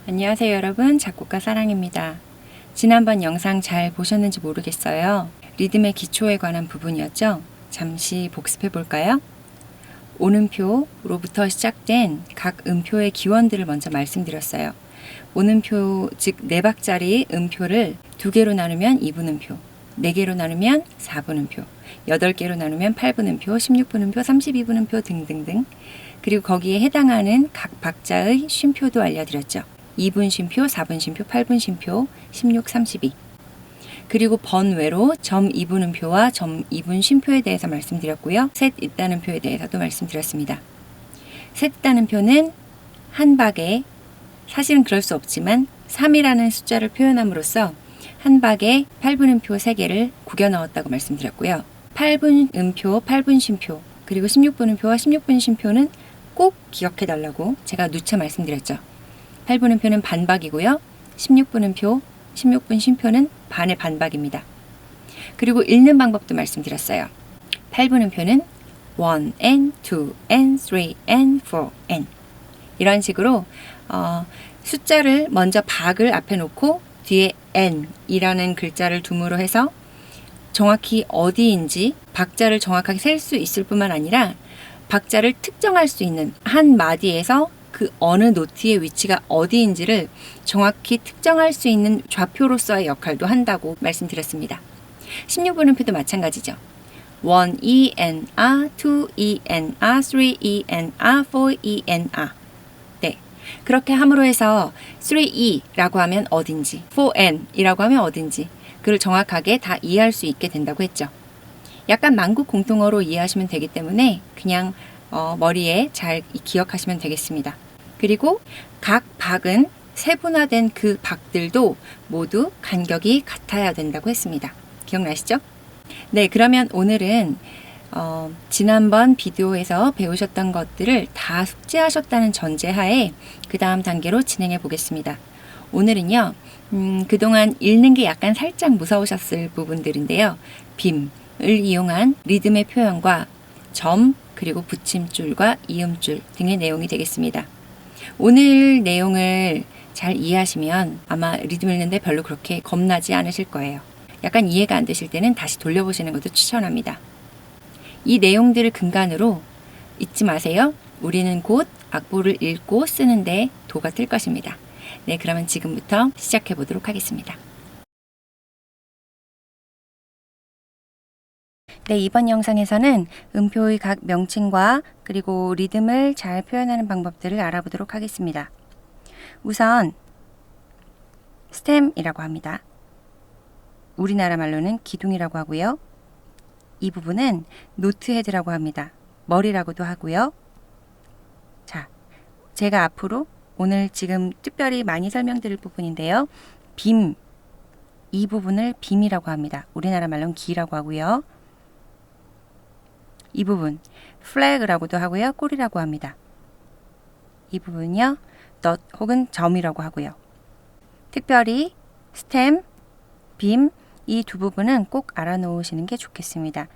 안녕하세요 여러분, 작곡가 사랑입니다. 지난번 영상 잘 보셨는지 모르겠어요. 리듬의 기초에 관한 부분이었죠. 잠시 복습해 볼까요? 오음표로부터 시작된 각 음표의 기원들을 먼저 말씀드렸어요. 오음표, 즉 4박자리 음표를 2개로 나누면 2분음표, 4개로 나누면 4분음표, 8개로 나누면 8분음표, 16분음표, 32분음표 등등등. 그리고 거기에 해당하는 각 박자의 쉼표도 알려드렸죠. 2분 쉼표, 4분 쉼표, 8분 쉼표, 16, 32. 그리고 번외로 점 2분음표와 점 2분 쉼표에 대해서 말씀드렸고요. 셋 있다는 표에 대해서도 말씀드렸습니다. 셋 있다는 표는 한 박에, 사실은 그럴 수 없지만 3이라는 숫자를 표현함으로써 한 박에 8분음표 3개를 구겨 넣었다고 말씀드렸고요. 8분 음표, 8분 쉼표, 그리고 16분음표와 16분 쉼표는 꼭 기억해 달라고 제가 누차 말씀드렸죠. 8분음표는 반박이고요. 16분음표, 16분 쉼표는 반의 반박입니다. 그리고 읽는 방법도 말씀드렸어요. 8분음표는 1 and 2 and 3 and 4 and 이런 식으로 숫자를 먼저 박을 앞에 놓고 뒤에 n 이라는 글자를 둠으로 해서 정확히 어디인지 박자를 정확하게 셀 수 있을 뿐만 아니라 박자를 특정할 수 있는 한 마디에서 그 어느 노트의 위치가 어디인지를 정확히 특정할 수 있는 좌표로서의 역할도 한다고 말씀드렸습니다. 16분음표도 마찬가지죠. 1 E N R, 2 E N R, 3 E N R, 4 E N R. 네, 그렇게 함으로 해서 3E라고 하면 어딘지, 4N이라고 하면 어딘지 그걸 정확하게 다 이해할 수 있게 된다고 했죠. 약간 만국 공통어로 이해하시면 되기 때문에 그냥 머리에 잘 기억하시면 되겠습니다. 그리고 각 박은 세분화된 그 박들도 모두 간격이 같아야 된다고 했습니다. 기억나시죠? 네, 그러면 오늘은 지난번 비디오에서 배우셨던 것들을 다 숙지하셨다는 전제하에 그 다음 단계로 진행해 보겠습니다. 오늘은요, 그동안 읽는 게 약간 살짝 무서우셨을 부분들인데요. 빔을 이용한 리듬의 표현과 점, 그리고 붙임줄과 이음줄 등의 내용이 되겠습니다. 오늘 내용을 잘 이해하시면 아마 리듬 읽는데 별로 그렇게 겁나지 않으실 거예요. 약간 이해가 안 되실 때는 다시 돌려보시는 것도 추천합니다. 이 내용들을 근간으로 잊지 마세요. 우리는 곧 악보를 읽고 쓰는데 도가 틀 것입니다. 네, 그러면 지금부터 시작해 보도록 하겠습니다. 네, 이번 영상에서는 음표의 각 명칭과 그리고 리듬을 잘 표현하는 방법들을 알아보도록 하겠습니다. 우선 스템이라고 합니다. 우리나라 말로는 기둥이라고 하고요. 이 부분은 노트 헤드라고 합니다. 머리라고도 하고요. 자, 제가 앞으로 오늘 지금 특별히 많이 설명드릴 부분인데요. 빔, 이 부분을 빔이라고 합니다. 우리나라 말로는 기라고 하고요. 이 부분, 플래그라고도 하고요. 꼬리라고 합니다. 이 부분은요, 넛 혹은 점이라고 하고요. 특별히 스템, 빔, 이 두 부분은 꼭 알아놓으시는 게 좋겠습니다.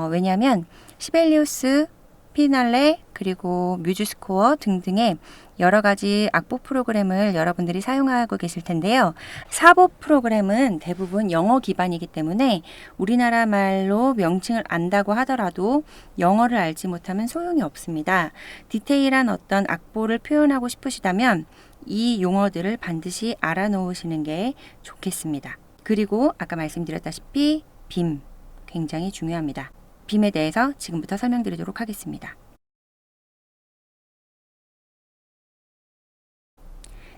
왜냐하면 시벨리우스, 피날레, 그리고 뮤즈스코어 등등의 여러 가지 악보 프로그램을 여러분들이 사용하고 계실 텐데요. 사보 프로그램은 대부분 영어 기반이기 때문에 우리나라 말로 명칭을 안다고 하더라도 영어를 알지 못하면 소용이 없습니다. 디테일한 어떤 악보를 표현하고 싶으시다면 이 용어들을 반드시 알아놓으시는 게 좋겠습니다. 그리고 아까 말씀드렸다시피 빔, 굉장히 중요합니다. 빔에 대해서 지금부터 설명드리도록 하겠습니다.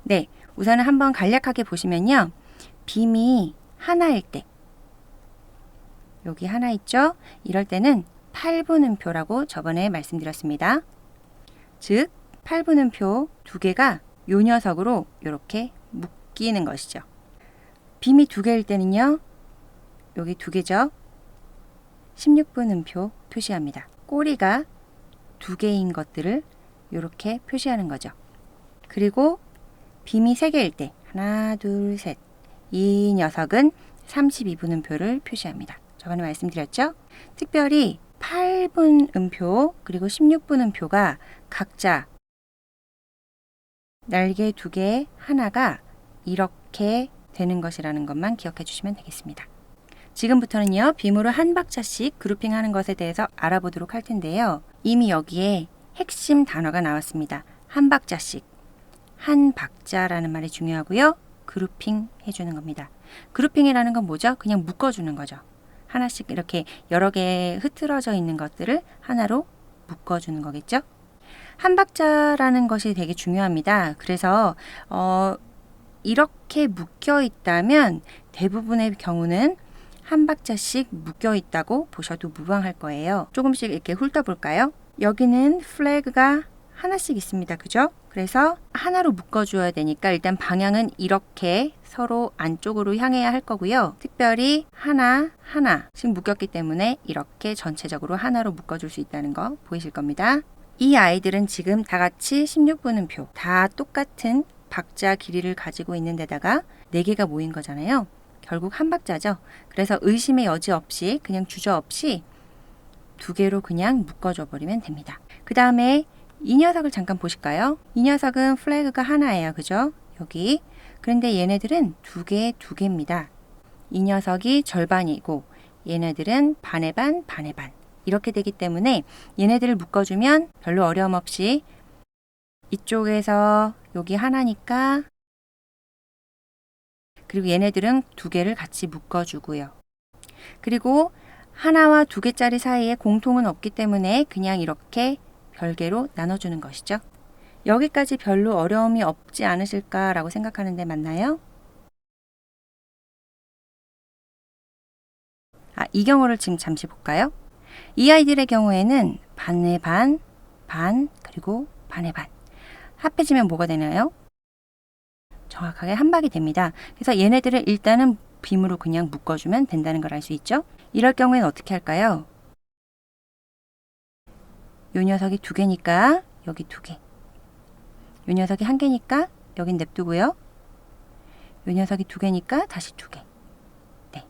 네, 우선은 한번 간략하게 보시면요. 빔이 하나일 때, 여기 하나 있죠? 이럴 때는 8분음표라고 저번에 말씀드렸습니다. 즉, 8분음표 2개가 요 녀석으로 이렇게 묶이는 것이죠. 빔이 2개일 때는요. 여기 2개죠. 16분음표 표시합니다. 꼬리가 2개인 것들을 이렇게 표시하는 거죠. 그리고 빔이 3개일 때 하나, 둘, 셋. 이 녀석은 32분음표를 표시합니다. 저번에 말씀드렸죠? 특별히 8분음표 그리고 16분음표가 각자 날개 두 개 하나가 이렇게 되는 것이라는 것만 기억해 주시면 되겠습니다. 지금부터는요, 빔으로 한 박자씩 그룹핑하는 것에 대해서 알아보도록 할 텐데요. 이미 여기에 핵심 단어가 나왔습니다. 한 박자씩. 한 박자라는 말이 중요하고요. 그룹핑 해주는 겁니다. 그룹핑이라는 건 뭐죠? 그냥 묶어주는 거죠. 하나씩 이렇게 여러 개 흐트러져 있는 것들을 하나로 묶어주는 거겠죠? 한 박자라는 것이 되게 중요합니다. 그래서 이렇게 묶여 있다면 대부분의 경우는 한 박자씩 묶여 있다고 보셔도 무방할 거예요. 조금씩 이렇게 훑어볼까요? 여기는 플래그가 하나씩 있습니다. 그죠? 그래서 하나로 묶어줘야 되니까 일단 방향은 이렇게 서로 안쪽으로 향해야 할 거고요. 특별히 하나씩 묶였기 때문에 이렇게 전체적으로 하나로 묶어줄 수 있다는 거 보이실 겁니다. 이 아이들은 지금 다 같이 16분음표, 다 똑같은 박자 길이를 가지고 있는 데다가 4개가 모인 거잖아요. 결국 한 박자죠. 그래서 의심의 여지 없이 그냥 주저없이 2개로 그냥 묶어줘 버리면 됩니다. 그 다음에 이 녀석을 잠깐 보실까요? 이 녀석은 플래그가 하나예요. 그죠? 여기. 그런데 얘네들은 2개입니다. 이 녀석이 절반이고 얘네들은 반의 반, 반의 반. 이렇게 되기 때문에 얘네들을 묶어주면 별로 어려움 없이 이쪽에서 여기 하나니까 그리고 얘네들은 2개를 같이 묶어주고요. 그리고 하나와 2개짜리 사이에 공통은 없기 때문에 그냥 이렇게 별개로 나눠주는 것이죠. 여기까지 별로 어려움이 없지 않으실까라고 생각하는데 맞나요? 이 경우를 지금 잠시 볼까요? 이 아이들의 경우에는 반의 반, 반, 그리고 반의 반. 합해지면 뭐가 되나요? 정확하게 한 박이 됩니다. 그래서 얘네들을 일단은 빔으로 그냥 묶어주면 된다는 걸 알 수 있죠? 이럴 경우에는 어떻게 할까요? 요 녀석이 2개니까 여기 2개. 요 녀석이 1개니까 여긴 냅두고요. 요 녀석이 2개니까 다시 2개. 네.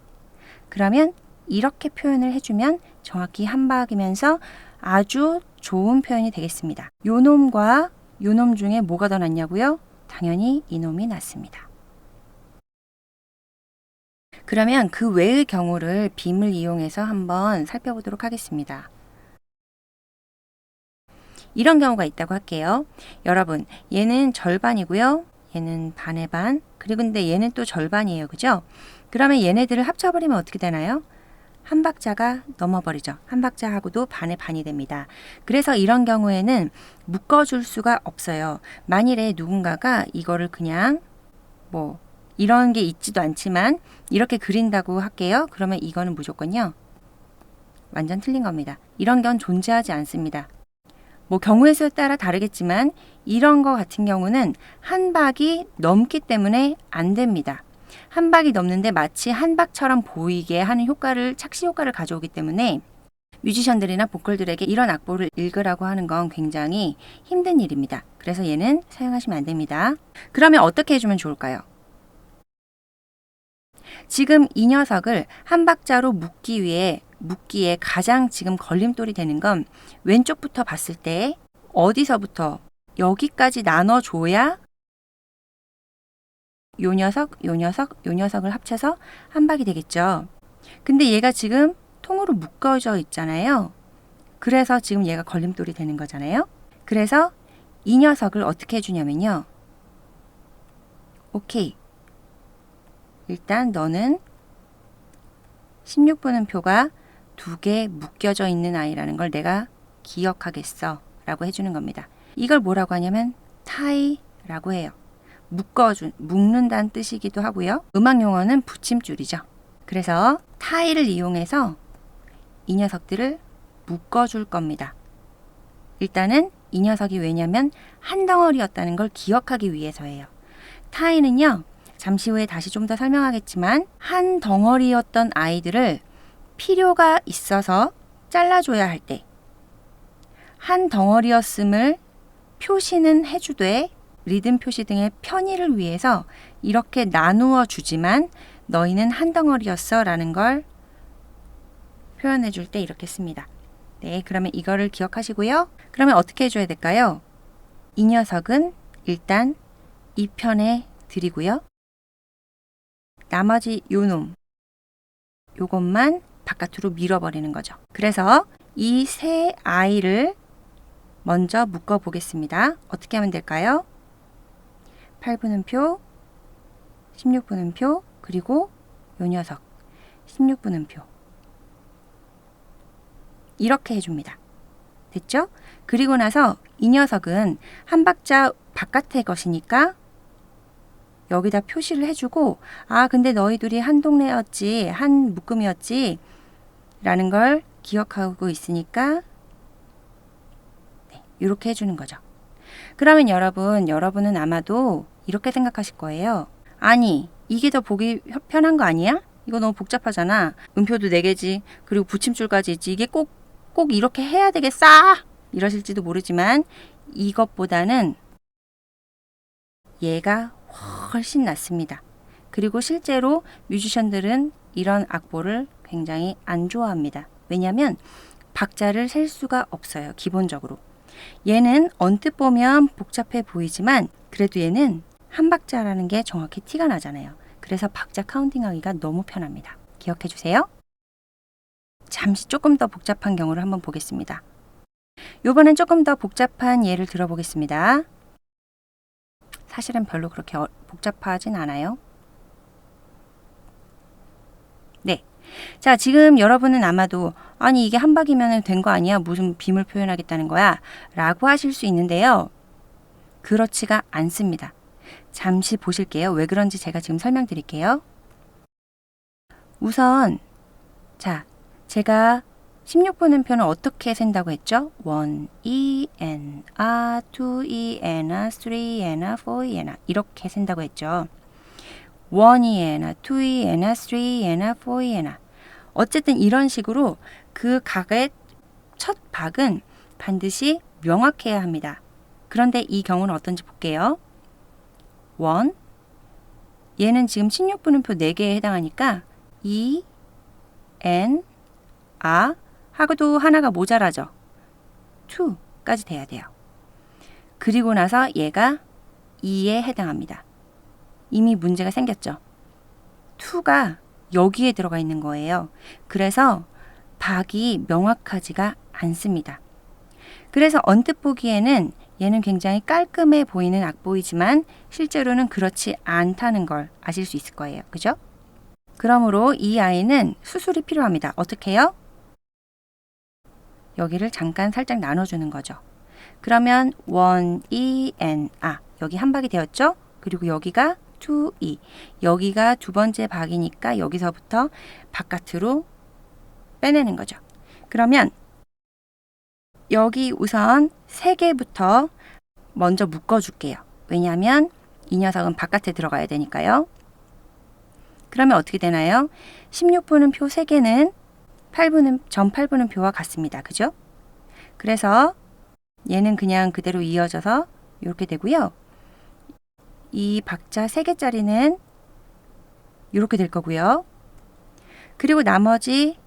그러면 이렇게 표현을 해주면 정확히 한 박이면서 아주 좋은 표현이 되겠습니다. 요 놈과 요 놈 중에 뭐가 더 낫냐고요? 당연히 이 놈이 낫습니다. 그러면 그 외의 경우를 빔을 이용해서 한번 살펴보도록 하겠습니다. 이런 경우가 있다고 할게요. 여러분, 얘는 절반이고요. 얘는 반의 반. 그리고 근데 얘는 또 절반이에요. 그죠? 그러면 얘네들을 합쳐버리면 어떻게 되나요? 한 박자가 넘어버리죠. 한 박자하고도 반의 반이 됩니다. 그래서 이런 경우에는 묶어줄 수가 없어요. 만일에 누군가가 이거를 그냥 이런 게 있지도 않지만 이렇게 그린다고 할게요. 그러면 이거는 무조건요. 완전 틀린 겁니다. 이런 건 존재하지 않습니다. 경우의 수에 따라 다르겠지만 이런 거 같은 경우는 한 박이 넘기 때문에 안 됩니다. 한 박이 넘는데 마치 한 박처럼 보이게 하는 효과를, 착시 효과를 가져오기 때문에 뮤지션들이나 보컬들에게 이런 악보를 읽으라고 하는 건 굉장히 힘든 일입니다. 그래서 얘는 사용하시면 안 됩니다. 그러면 어떻게 해주면 좋을까요? 지금 이 녀석을 한 박자로 묶기에 가장 지금 걸림돌이 되는 건 왼쪽부터 봤을 때 어디서부터 여기까지 나눠줘야 요 녀석, 요 녀석, 요 녀석을 합쳐서 한 박이 되겠죠. 근데 얘가 지금 통으로 묶어져 있잖아요. 그래서 지금 얘가 걸림돌이 되는 거잖아요. 그래서 이 녀석을 어떻게 해주냐면요. 오케이. 일단 너는 16분음표가 2개 묶여져 있는 아이라는 걸 내가 기억하겠어 라고 해주는 겁니다. 이걸 뭐라고 하냐면 타이라고 해요. 묶는다는 뜻이기도 하고요. 음악 용어는 붙임줄이죠. 그래서 타이를 이용해서 이 녀석들을 묶어줄 겁니다. 일단은 이 녀석이 왜냐면 한 덩어리였다는 걸 기억하기 위해서예요. 타이는요. 잠시 후에 다시 좀 더 설명하겠지만 한 덩어리였던 아이들을 필요가 있어서 잘라줘야 할 때 한 덩어리였음을 표시는 해주되 리듬 표시 등의 편의를 위해서 이렇게 나누어 주지만 너희는 한 덩어리였어 라는 걸 표현해 줄 때 이렇게 씁니다. 네, 그러면 이거를 기억하시고요. 그러면 어떻게 해줘야 될까요? 이 녀석은 일단 이 편에 드리고요. 나머지 요놈, 요것만 바깥으로 밀어버리는 거죠. 그래서 이 세 아이를 먼저 묶어 보겠습니다. 어떻게 하면 될까요? 8분음표, 16분음표, 그리고 요 녀석 16분음표 이렇게 해줍니다. 됐죠? 그리고 나서 이 녀석은 한 박자 바깥의 것이니까 여기다 표시를 해주고, 아 근데 너희들이 한 동네였지, 한 묶음이었지 라는 걸 기억하고 있으니까 네, 이렇게 해주는 거죠. 그러면 여러분은 아마도 이렇게 생각하실 거예요. 아니 이게 더 보기 편한 거 아니야? 이거 너무 복잡하잖아. 음표도 4개지. 그리고 붙임줄까지 있지. 이게 꼭 이렇게 해야 되겠어? 이러실지도 모르지만 이것보다는 얘가 훨씬 낫습니다. 그리고 실제로 뮤지션들은 이런 악보를 굉장히 안 좋아합니다. 왜냐하면 박자를 셀 수가 없어요. 기본적으로. 얘는 언뜻 보면 복잡해 보이지만 그래도 얘는 한 박자라는 게 정확히 티가 나잖아요. 그래서 박자 카운팅하기가 너무 편합니다. 기억해 주세요. 잠시 조금 더 복잡한 경우를 한번 보겠습니다. 요번엔 조금 더 복잡한 예를 들어보겠습니다. 사실은 별로 그렇게 복잡하진 않아요. 네. 자, 지금 여러분은 아마도 아니 이게 한 박이면 된 거 아니야? 무슨 빔을 표현하겠다는 거야? 라고 하실 수 있는데요. 그렇지가 않습니다. 잠시 보실게요. 왜 그런지 제가 지금 설명드릴게요. 우선 자, 제가 16분음표는 어떻게 센다고 했죠? 1, 2, and, 2, 2, and, 3, and, 4, and 이렇게 센다고 했죠. 1, 2, and, 2, and, 3, and, 4, and 어쨌든 이런 식으로 그 각의 첫 박은 반드시 명확해야 합니다. 그런데 이 경우는 어떤지 볼게요. 1, 얘는 지금 16분음표 4개에 해당하니까 2, and, 하고도 하나가 모자라죠. 2까지 돼야 돼요. 그리고 나서 얘가 2에 해당합니다. 이미 문제가 생겼죠. 2가 여기에 들어가 있는 거예요. 그래서 박이 명확하지가 않습니다. 그래서 언뜻 보기에는 얘는 굉장히 깔끔해 보이는 악보이지만 실제로는 그렇지 않다는 걸 아실 수 있을 거예요. 그죠? 그러므로 이 아이는 수술이 필요합니다. 어떻게 해요? 여기를 잠깐 살짝 나눠주는 거죠. 그러면 1, 2, and, 여기 한 박이 되었죠? 그리고 여기가 2, 2. 여기가 두 번째 박이니까 여기서부터 바깥으로 빼내는 거죠. 그러면 여기 우선 3개부터 먼저 묶어줄게요. 왜냐하면 이 녀석은 바깥에 들어가야 되니까요. 그러면 어떻게 되나요? 16분음표 3개는 전 8분음표와 같습니다. 그죠? 그래서 얘는 그냥 그대로 이어져서 이렇게 되고요. 이 박자 3개짜리는 이렇게 될 거고요. 그리고 나머지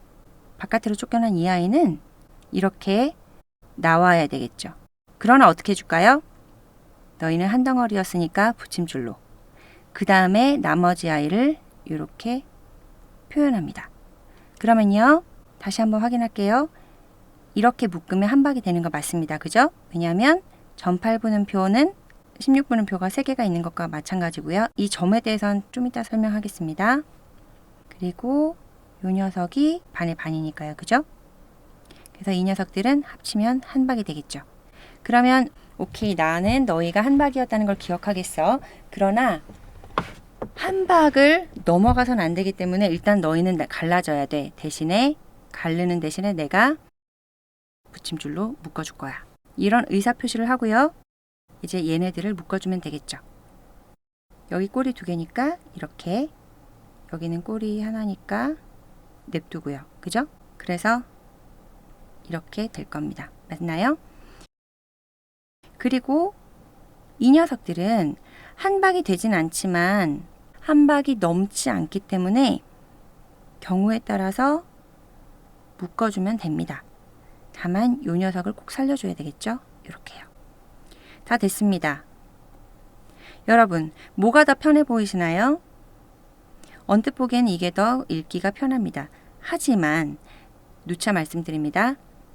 바깥으로 쫓겨난 이 아이는 이렇게 나와야 되겠죠. 그러나 어떻게 해줄까요? 너희는 한 덩어리였으니까 붙임줄로. 그 다음에 나머지 아이를 이렇게 표현합니다. 그러면요. 다시 한번 확인할게요. 이렇게 묶으면 한 박이 되는 거 맞습니다. 그죠? 왜냐하면 전 8분음표는 16분음표가 3개가 있는 것과 마찬가지고요. 이 점에 대해서는 좀 이따 설명하겠습니다. 그리고 이 녀석이 반의 반이니까요. 그죠? 그래서 이 녀석들은 합치면 한 박이 되겠죠. 그러면 오케이, 나는 너희가 한 박이었다는 걸 기억하겠어. 그러나 한 박을 넘어가선 안 되기 때문에 일단 너희는 갈라져야 돼. 가르는 대신에 내가 붙임줄로 묶어줄 거야. 이런 의사표시를 하고요. 이제 얘네들을 묶어주면 되겠죠. 여기 꼬리 2개니까 이렇게, 여기는 꼬리 하나니까 냅두고요. 그죠? 그래서 이렇게 될 겁니다. 맞나요? 그리고 이 녀석들은 한 박이 되진 않지만 한 박이 넘지 않기 때문에 경우에 따라서 묶어주면 됩니다. 다만 이 녀석을 꼭 살려줘야 되겠죠? 이렇게요. 다 됐습니다. 여러분, 뭐가 더 편해 보이시나요? 언뜻 보기엔 이게 더 읽기가 편합니다. 하지만 누차 말씀드립니다.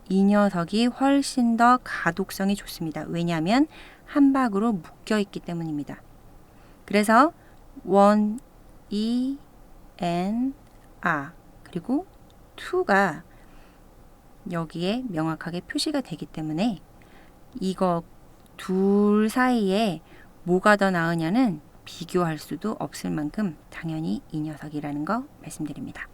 이 녀석이 훨씬 더 가독성이 좋습니다. 왜냐하면 한 박으로 묶여 있기 때문입니다. 그래서 원, 이, 엔, 아 그리고 투가 여기에 명확하게 표시가 되기 때문에 이거 둘 사이에 뭐가 더 나으냐는 비교할 수도 없을 만큼 당연히 이 녀석이라는 거 말씀드립니다.